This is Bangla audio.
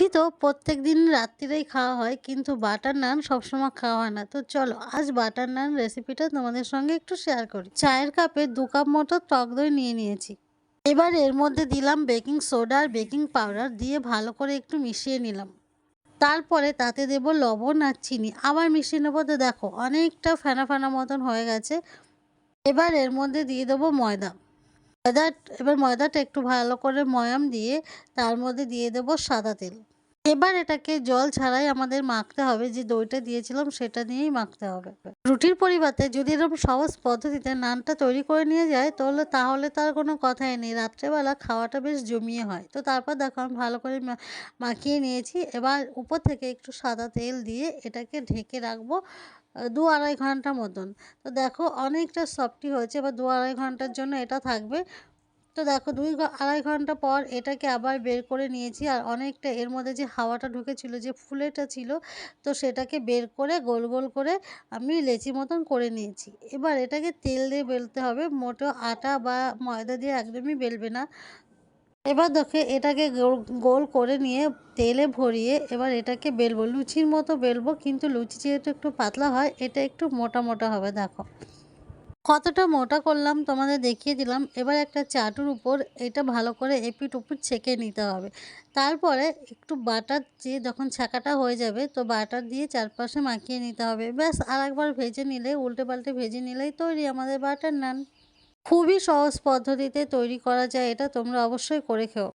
রুটি তো প্রত্যেকদিন রাত্তিরেই খাওয়া হয়, কিন্তু বাটার নান সবসময় খাওয়া হয় না। তো চলো আজ বাটার নান রেসিপিটা তোমাদের সঙ্গে একটু শেয়ার করি। চায়ের কাপে 2 কাপ মতো টক দই নিয়ে নিয়েছি। এবার এর মধ্যে দিলাম বেকিং সোডা আর বেকিং পাউডার দিয়ে ভালো করে একটু মিশিয়ে নিলাম। তারপরে তাতে দেব লবণ আর চিনি, আবার মিশিয়ে নেবো। তো দেখো অনেকটা ফেনা ফেনা মতন হয়ে গেছে। এবার এর মধ্যে দিয়ে দেবো ময়দা। ময়দা এবার ময়দাটা একটু ভালো করে ময়াম দিয়ে তার মধ্যে দিয়ে দেবো সাদা তেল। এবার এটাকে জল ছাড়াই আমাদের মাখতে হবে, যে দইটা দিয়েছিলাম সেটা দিয়েই মাখতে হবে। রুটির পরিবর্তে যদি এরকম সহজ পদ্ধতিতে নানটা তৈরি করে নিয়ে যায় তাহলে তার কোনো কথাই নেই, রাত্রেবেলা খাওয়াটা বেশ জমিয়ে হয়। তো তারপর দেখো আমি ভালো করে মাখিয়ে নিয়েছি। এবার উপর থেকে একটু সাদা তেল দিয়ে এটাকে ঢেকে রাখবো 2-2.5 ঘন্টা মতন। তো দেখো অনেকটা সফটি হয়েছে। এবার 2-2.5 ঘন্টার জন্য এটা থাকবে। তো দেখো 2-2.5 ঘন্টা পর এটাকে আবার বের করে নিয়েছি। আর অনেকটা এর মধ্যে যে হাওয়াটা ঢুকেছিল, যে ফুলেটা ছিল, তো সেটাকে বের করে গোল গোল করে আমি লেচি মতন করে নিয়েছি। এবার এটাকে তেল দিয়ে বেলতে হবে, মোটেও আটা বা ময়দা দিয়ে একদমই বেলবে না। এবার দেখো এটাকে গোল গোল করে নিয়ে তেলে ভরিয়ে এবার এটাকে বেলবো, লুচির মতো বেলবো। কিন্তু লুচি যেহেতু একটু পাতলা হয়, এটা একটু মোটা মোটা হবে। দেখো কতটা মোটা করলাম তোমাদের দেখিয়ে দিলাম। এবার একটা চাটুর উপর এটা ভালো করে এপিঠ ওপিঠ ছেঁকে নিতে হবে। তারপরে একটু বাটার দিয়ে যখন ছাঁকাটা হয়ে যাবে, তো বাটার দিয়ে চারপাশে মাখিয়ে নিতে হবে। ব্যাস আরেকবার ভেজে নিলে, উল্টে পাল্টে ভেজে নিলেই তৈরি আমাদের বাটার নান। খুবই সহজ পদ্ধতিতে তৈরি করা যায় এটা, তোমরা অবশ্যই করে খেও।